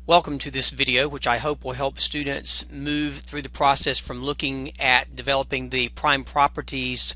Welcome to this video, which I hope will help students move through the process from looking at developing the prime properties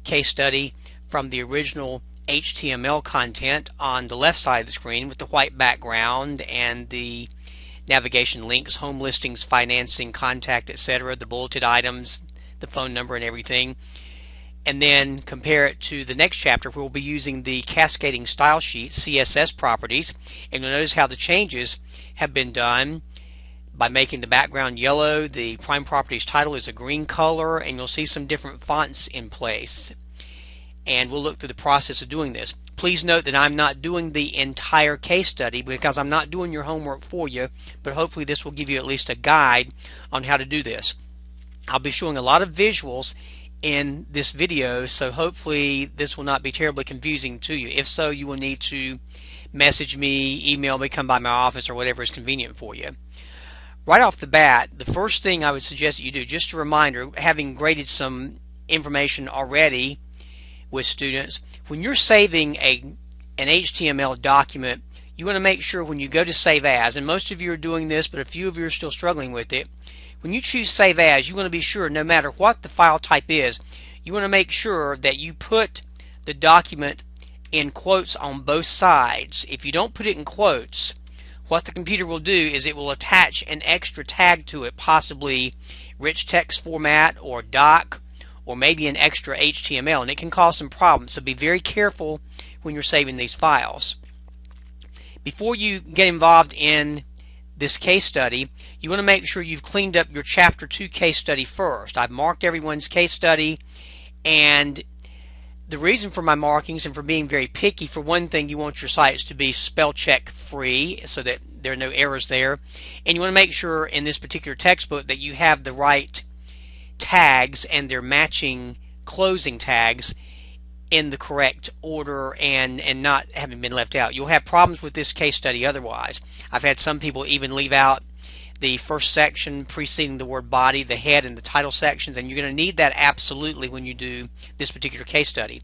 case study from the original HTML content on the left side of the screen with the white background and the navigation links, home listings, financing, contact, etc., the bulleted items, the phone number and everything, and then compare it to the next chapter where we'll be using the cascading style sheet, CSS properties, and you'll notice how the changes have been done by making the background yellow. The prime properties title is a green color, and you'll see some different fonts in place. And we'll look through the process of doing this. Please note that I'm not doing the entire case study because I'm not doing your homework for you, but hopefully this will give you at least a guide on how to do this. I'll be showing a lot of visuals in this video, so hopefully this will not be terribly confusing to you. If so, you will need to message me, email me, come by my office, or whatever is convenient for you. Right off the bat, the first thing I would suggest that you do, just a reminder, having graded some information already with students, when you're saving an HTML document, you want to make sure when you go to Save As, and most of you are doing this, but a few of you are still struggling with it, when you choose Save As, you want to be sure, no matter what the file type is, you want to make sure that you put the document in quotes on both sides. If you don't put it in quotes, what the computer will do is it will attach an extra tag to it, possibly rich text format or doc, or maybe an extra HTML, and it can cause some problems. So be very careful when you're saving these files. Before you get involved in this case study, you want to make sure you've cleaned up your Chapter 2 case study first. I've marked everyone's case study, and the reason for my markings and for being very picky, for one thing, you want your sites to be spell check free so that there are no errors there, and you want to make sure in this particular textbook that you have the right tags and their matching closing tags in the correct order and not having been left out. You'll have problems with this case study otherwise. I've had some people even leave out the first section preceding the word body, the head, and the title sections, and you're going to need that absolutely when you do this particular case study.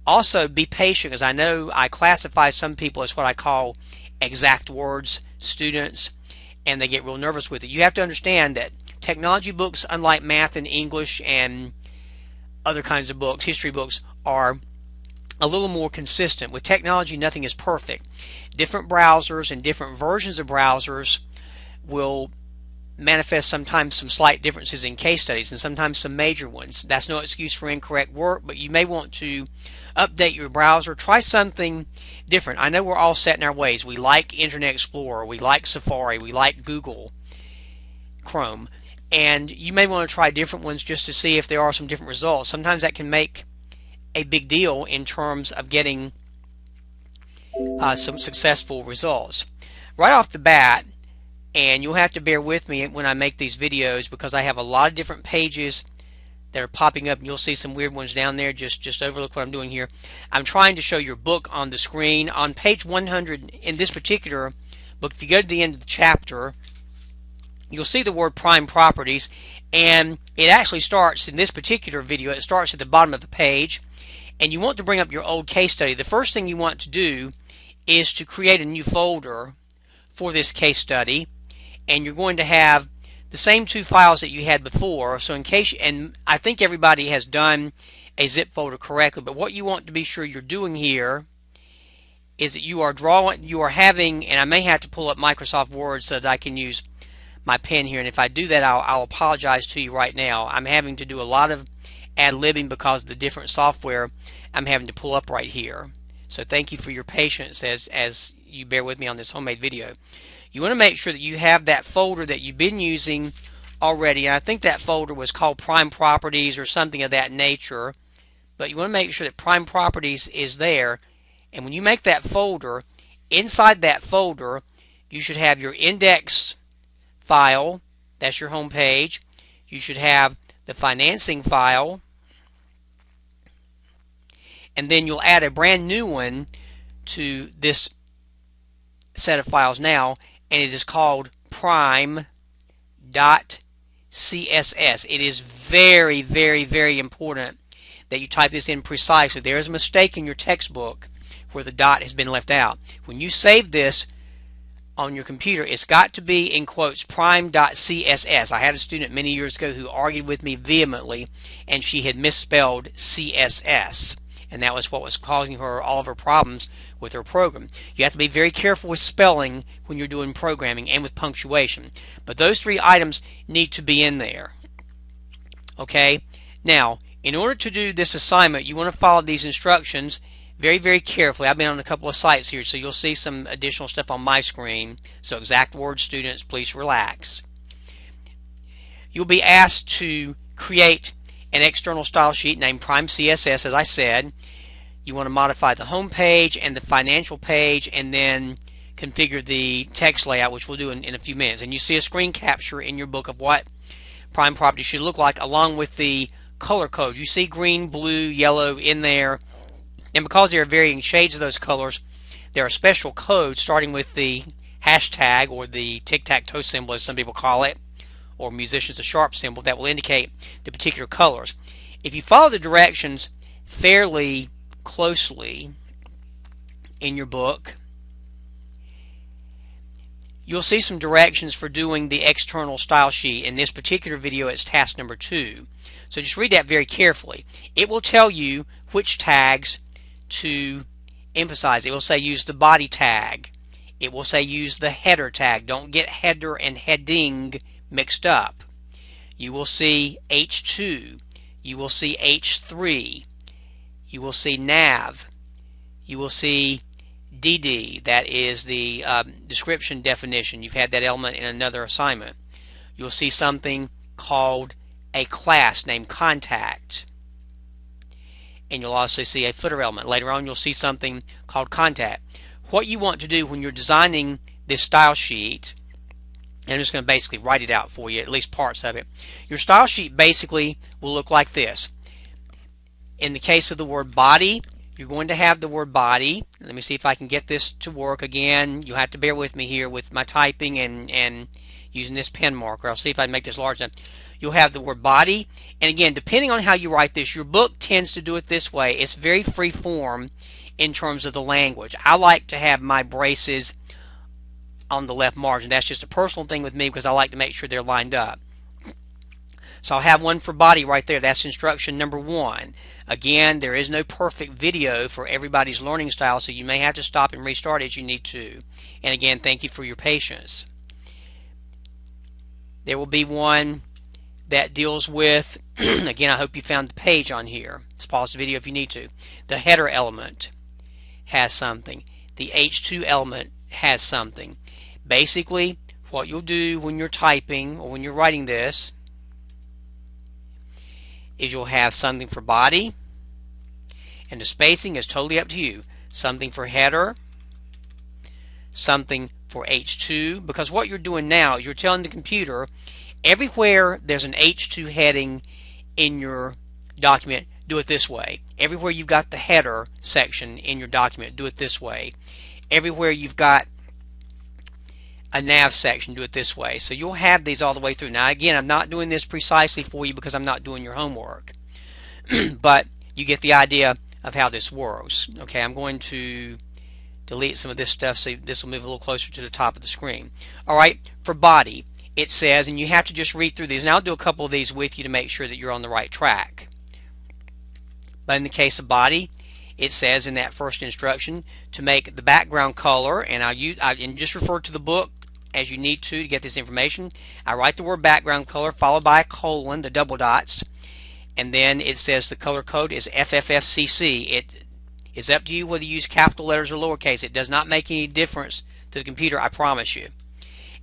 Also, be patient, because I know I classify some people as what I call exact words students, and they get real nervous with it. You have to understand that technology books, unlike math and English and other kinds of books, history books, are a little more consistent. With technology, nothing is perfect. Different browsers and different versions of browsers will manifest sometimes some slight differences in case studies and sometimes some major ones. That's no excuse for incorrect work, but you may want to update your browser. Try something different. I know we're all set in our ways. We like Internet Explorer, we like Safari, we like Google Chrome, and you may want to try different ones just to see if there are some different results. Sometimes that can make a big deal in terms of getting some successful results. Right off the bat, and you'll have to bear with me when I make these videos because I have a lot of different pages that are popping up, and you'll see some weird ones down there. Just overlook what I'm doing here. I'm trying to show your book on the screen. On page 100 in this particular book, if you go to the end of the chapter, you'll see the word prime properties, and it actually starts in this particular video. It starts at the bottom of the page, and you want to bring up your old case study. The first thing you want to do is to create a new folder for this case study, and you're going to have the same two files that you had before. So in case, and I think everybody has done a zip folder correctly, but what you want to be sure you're doing here is that you are having, and I may have to pull up Microsoft Word so that I can use my pen here, and if I do that, I'll apologize to you right now. I'm having to do a lot of ad-libbing because of the different software I'm having to pull up right here. So thank you for your patience as you bear with me on this homemade video. You want to make sure that you have that folder that you've been using already, and I think that folder was called Prime Properties or something of that nature, but you want to make sure that Prime Properties is there, and when you make that folder, inside that folder you should have your index file, that's your home page. You should have the financing file, and then you'll add a brand new one to this set of files now, and it is called prime.css. It is very, very, very important that you type this in precisely. There is a mistake in your textbook where the dot has been left out. When you save this on your computer, it's got to be in quotes prime.css. I had a student many years ago who argued with me vehemently, and she had misspelled CSS, and that was what was causing her all of her problems with her program. You have to be very careful with spelling when you're doing programming and with punctuation, but those three items need to be in there. Okay, now in order to do this assignment, you want to follow these instructions very, very carefully. I've been on a couple of sites here, so you'll see some additional stuff on my screen. So exact words, students, please relax. You'll be asked to create an external style sheet named Prime CSS, as I said. You want to modify the home page and the financial page, and then configure the text layout, which we'll do in a few minutes. And you see a screen capture in your book of what Prime Property should look like, along with the color codes. You see green, blue, yellow in there. And because there are varying shades of those colors, there are special codes starting with the hashtag, or the tic-tac-toe symbol as some people call it, or musicians a sharp symbol, that will indicate the particular colors. If you follow the directions fairly closely in your book, you'll see some directions for doing the external style sheet. In this particular video, it's task number 2. So just read that very carefully. It will tell you which tags to emphasize. It will say use the body tag. It will say use the header tag. Don't get header and heading mixed up. You will see H2. You will see H3. You will see nav. You will see DD. That is the description definition. You've had that element in another assignment. You'll see something called a class named contact. And you'll also see a footer element. Later on, you'll see something called contact. What you want to do when you're designing this style sheet, and I'm just going to basically write it out for you, at least parts of it. Your style sheet basically will look like this. In the case of the word body, you're going to have the word body. Let me see if I can get this to work. Again, you'll have to bear with me here with my typing and using this pen marker. I'll see if I can make this large enough. You'll have the word body, and again, depending on how you write this, your book tends to do it this way. It's very free form in terms of the language. I like to have my braces on the left margin. That's just a personal thing with me because I like to make sure they're lined up. So I'll have one for body right there. That's instruction number 1. Again, there is no perfect video for everybody's learning style, so you may have to stop and restart as you need to. And again, thank you for your patience. There will be one that deals with, again, I hope you found the page on here. Let's pause the video if you need to. The header element has something. The H2 element has something. Basically, what you'll do when you're typing or when you're writing this is you'll have something for body, and the spacing is totally up to you. Something for header, something for H2, because what you're doing now is you're telling the computer everywhere there's an H2 heading in your document, do it this way. Everywhere you've got the header section in your document, do it this way. Everywhere you've got a nav section, do it this way. So you'll have these all the way through. Now again, I'm not doing this precisely for you because I'm not doing your homework. But you get the idea of how this works. Okay, I'm going to delete some of this stuff so this will move a little closer to the top of the screen. Alright, for body, it says, and you have to just read through these, and I'll do a couple of these with you to make sure that you're on the right track. But in the case of body, it says in that first instruction to make the background color, and and just refer to the book as you need to get this information. I write the word background color followed by a colon, the double dots, and then it says the color code is FFFCC. It is up to you whether you use capital letters or lowercase. It does not make any difference to the computer, I promise you.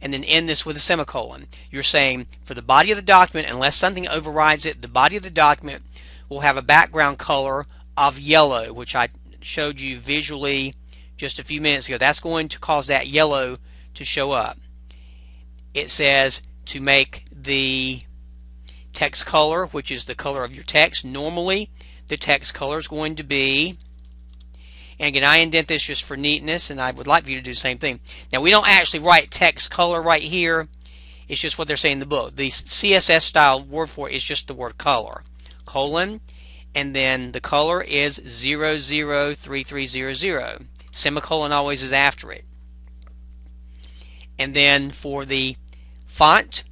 And then end this with a semicolon. You're saying for the body of the document, unless something overrides it, the body of the document will have a background color of yellow, which I showed you visually just a few minutes ago. That's going to cause that yellow to show up. It says to make the text color, which is the color of your text. Normally, the text color is going to be, and again, I indent this just for neatness, and I would like for you to do the same thing. Now, we don't actually write text color right here. It's just what they're saying in the book. The CSS style word for it is just the word color. Colon, and then the color is 003300. Semicolon always is after it. And then for the font,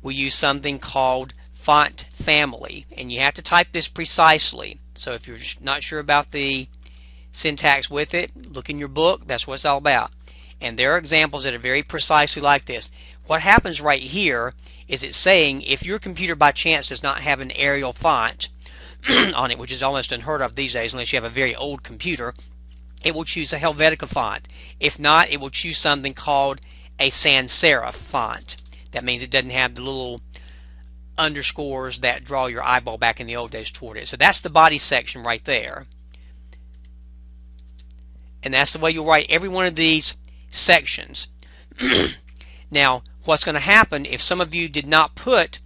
we use something called font family, and you have to type this precisely. So if you're not sure about the syntax with it, look in your book. That's what it's all about. And there are examples that are very precisely like this. What happens right here is it's saying if your computer by chance does not have an Arial font on it, which is almost unheard of these days unless you have a very old computer, it will choose a Helvetica font. If not, it will choose something called a sans serif font. That means it doesn't have the little underscores that draw your eyeball back in the old days toward it. So that's the body section right there. And that's the way you'll write every one of these sections. Now, what's going to happen if some of you did not put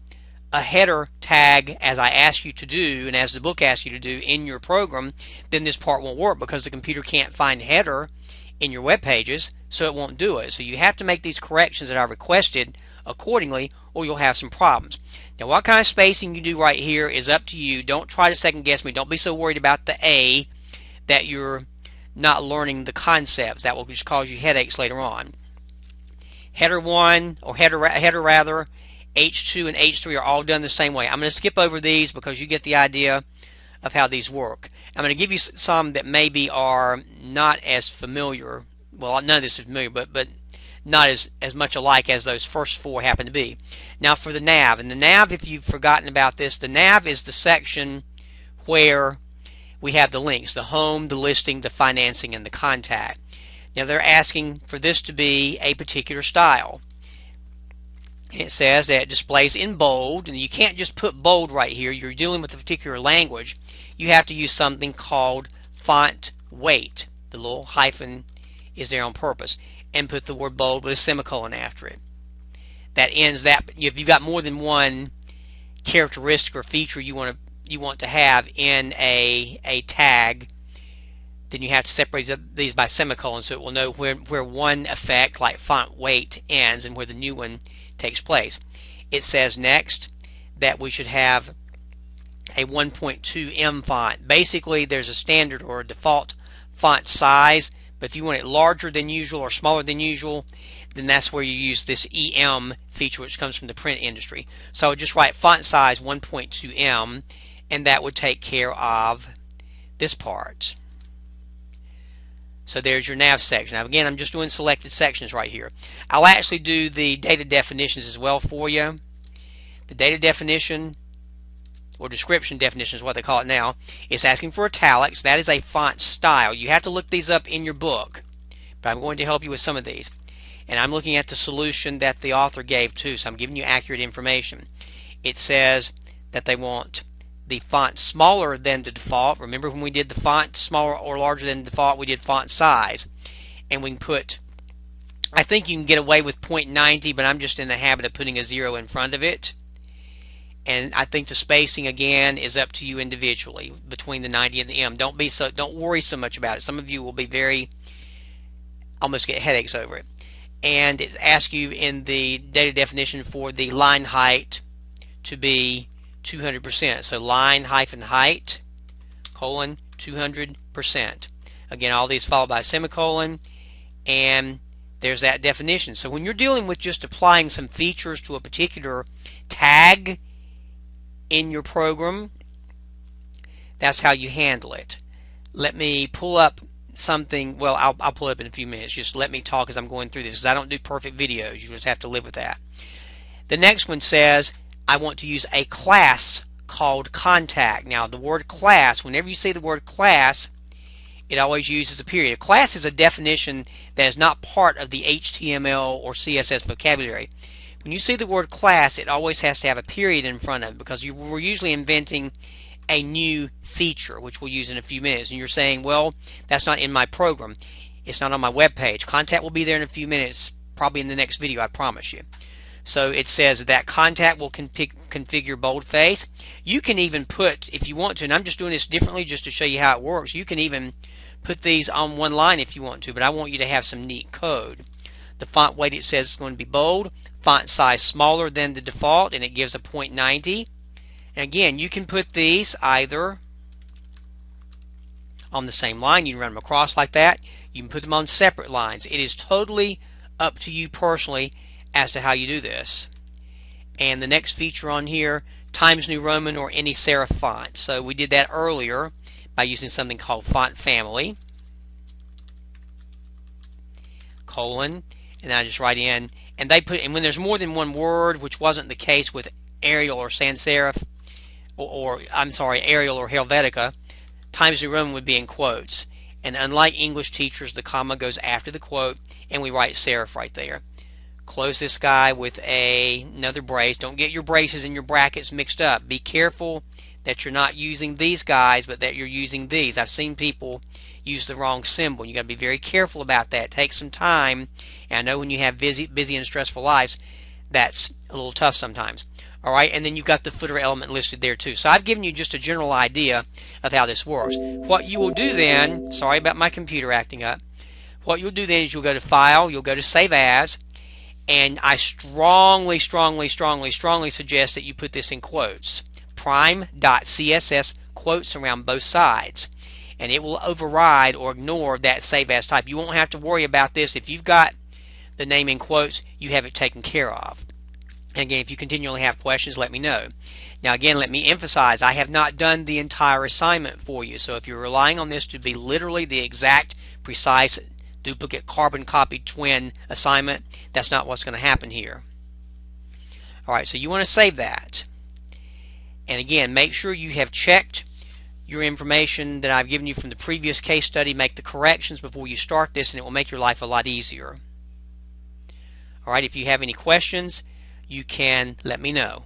a header tag as I asked you to do and as the book asks you to do in your program, then this part won't work because the computer can't find header in your web pages, so it won't do it. So you have to make these corrections that I requested accordingly, or you'll have some problems. Now, what kind of spacing you do right here is up to you. Don't try to second guess me. Don't be so worried about the A that you're not learning the concepts. That will just cause you headaches later on. Header 1, or header rather, H2 and H3 are all done the same way. I'm going to skip over these because you get the idea of how these work. I'm going to give you some that maybe are not as familiar. Well, none of this is familiar, but not as much alike as those first four happen to be. Now for the nav. And the nav, if you've forgotten about this, the nav is the section where we have the links, the home, the listing, the financing, and the contact. Now they're asking for this to be a particular style. And it says that it displays in bold, and you can't just put bold right here. You're dealing with a particular language. You have to use something called font weight. The little hyphen is there on purpose. And put the word bold with a semicolon after it. That ends that. If you've got more than one characteristic or feature you want to have in a tag, then you have to separate these by semicolons so it will know where one effect, like font weight, ends and where the new one takes place. It says next that we should have a 1.2 M font. Basically, there's a standard or a default font size, but if you want it larger than usual or smaller than usual, then that's where you use this EM feature, which comes from the print industry. So I would just write font size 1.2 M, and that would take care of this part. So there's your nav section. Now again, I'm just doing selected sections right here. I'll actually do the data definitions as well for you. The data definition, or description definition is what they call it now, is asking for italics. That is a font style. You have to look these up in your book, but I'm going to help you with some of these. And I'm looking at the solution that the author gave too, so I'm giving you accurate information. It says that they want the font smaller than the default. Remember when we did the font smaller or larger than the default, we did font size. And we can put, I think you can get away with 0.90, but I'm just in the habit of putting a 0 in front of it. And I think the spacing again is up to you individually between the 90 and the M. Don't worry so much about it. Some of you will be almost get headaches over it. And it asks you in the data definition for the line height to be 200%. So line hyphen height colon 200%. Again, all these followed by a semicolon, and there's that definition. So when you're dealing with just applying some features to a particular tag in your program, that's how you handle it. Let me pull up something. Well, I'll pull it up in a few minutes. Just let me talk as I'm going through this, because I don't do perfect videos. You just have to live with that. The next one says I want to use a class called contact. Now the word class, whenever you see the word class, it always uses a period. A class is a definition that is not part of the HTML or CSS vocabulary. When you see the word class, it always has to have a period in front of it, because we're usually inventing a new feature, which we'll use in a few minutes. And you're saying, well, that's not in my program. It's not on my web page. Contact will be there in a few minutes, probably in the next video, I promise you. So it says that contact will configure boldface. You can even put, if you want to, and I'm just doing this differently just to show you how it works, you can even put these on one line if you want to, but I want you to have some neat code. The font weight, it says, is going to be bold. Font size smaller than the default, and it gives a 0.90. And again, you can put these either on the same line. You can run them across like that. You can put them on separate lines. It is totally up to you personally as to how you do this. And the next feature on here, Times New Roman or any serif font. So we did that earlier by using something called Font Family, colon, and then I just write in, and they put, and when there's more than one word, which wasn't the case with Arial or sans serif, or I'm sorry, Arial or Helvetica, Times New Roman would be in quotes. And unlike English teachers, the comma goes after the quote, and we write serif right there. Close this guy with another brace. Don't get your braces and your brackets mixed up. Be careful that you're not using these guys, but that you're using these. I've seen people use the wrong symbol. You got to be very careful about that. Take some time. And I know when you have busy and stressful lives, that's a little tough sometimes. All right, and then you've got the footer element listed there too. So I've given you just a general idea of how this works. What you will do then, sorry about my computer acting up, what you'll do then is you'll go to File, you'll go to Save As, and I strongly suggest that you put this in quotes. Prime.css quotes around both sides, and it will override or ignore that Save As type. You won't have to worry about this. If you've got the name in quotes, you have it taken care of. And again, if you continually have questions, let me know. Now again, let me emphasize, I have not done the entire assignment for you. So if you're relying on this to be literally the exact, precise, duplicate, carbon copy twin assignment, that's not what's going to happen here. Alright, so you want to save that. And again, make sure you have checked your information that I've given you from the previous case study. Make the corrections before you start this, and it will make your life a lot easier. Alright, if you have any questions, you can let me know.